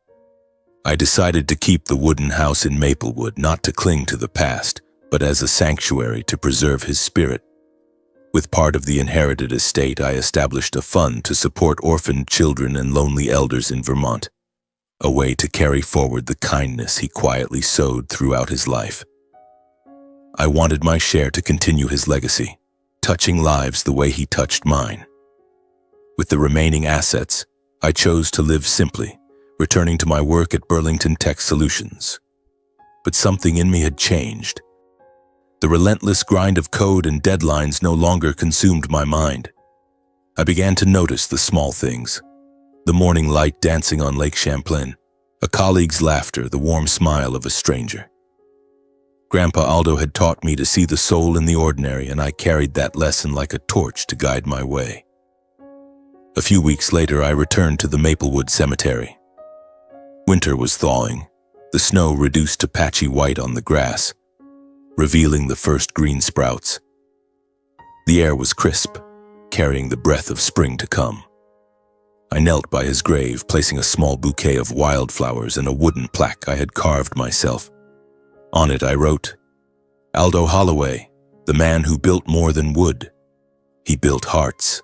I decided to keep the wooden house in Maplewood, not to cling to the past, but as a sanctuary to preserve his spirit. With part of the inherited estate, I established a fund to support orphaned children and lonely elders in Vermont, a way to carry forward the kindness he quietly sowed throughout his life. I wanted my share to continue his legacy, touching lives the way he touched mine. With the remaining assets, I chose to live simply, returning to my work at Burlington Tech Solutions. But something in me had changed. The relentless grind of code and deadlines no longer consumed my mind. I began to notice the small things: the morning light dancing on Lake Champlain, a colleague's laughter, the warm smile of a stranger. Grandpa Aldo had taught me to see the soul in the ordinary, and I carried that lesson like a torch to guide my way. A few weeks later, I returned to the Maplewood Cemetery. Winter was thawing, the snow reduced to patchy white on the grass, revealing the first green sprouts. The air was crisp, carrying the breath of spring to come. I knelt by his grave, placing a small bouquet of wildflowers and a wooden plaque I had carved myself. On it I wrote, "Aldo Holloway, the man who built more than wood. He built hearts."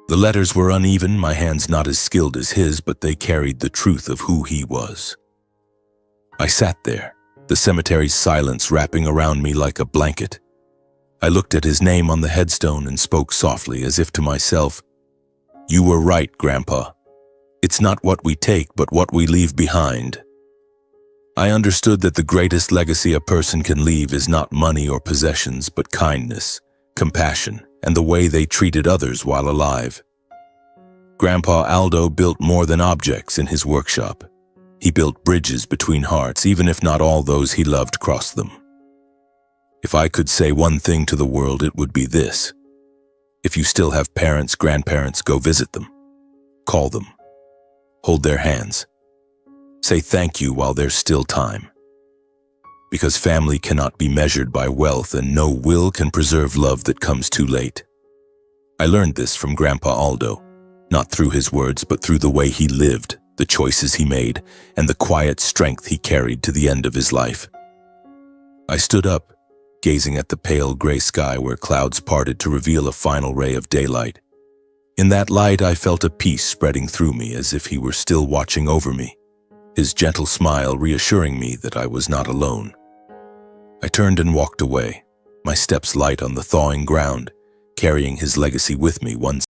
The letters were uneven, my hands not as skilled as his, but they carried the truth of who he was. I sat there, the cemetery's silence wrapping around me like a blanket. I looked at his name on the headstone and spoke softly, as if to myself, "You were right, Grandpa. It's not what we take, but what we leave behind." I understood that the greatest legacy a person can leave is not money or possessions, but kindness, compassion, and the way they treated others while alive. Grandpa Aldo built more than objects in his workshop. He built bridges between hearts, even if not all those he loved crossed them. If I could say one thing to the world, it would be this: if you still have parents, grandparents, go visit them. Call them. Hold their hands. Say thank you while there's still time. Because family cannot be measured by wealth, and no will can preserve love that comes too late. I learned this from Grandpa Aldo, not through his words, but through the way he lived, the choices he made, and the quiet strength he carried to the end of his life. I stood up, gazing at the pale gray sky where clouds parted to reveal a final ray of daylight. In that light, I felt a peace spreading through me, as if he were still watching over me, his gentle smile reassuring me that I was not alone. I turned and walked away, my steps light on the thawing ground, carrying his legacy with me one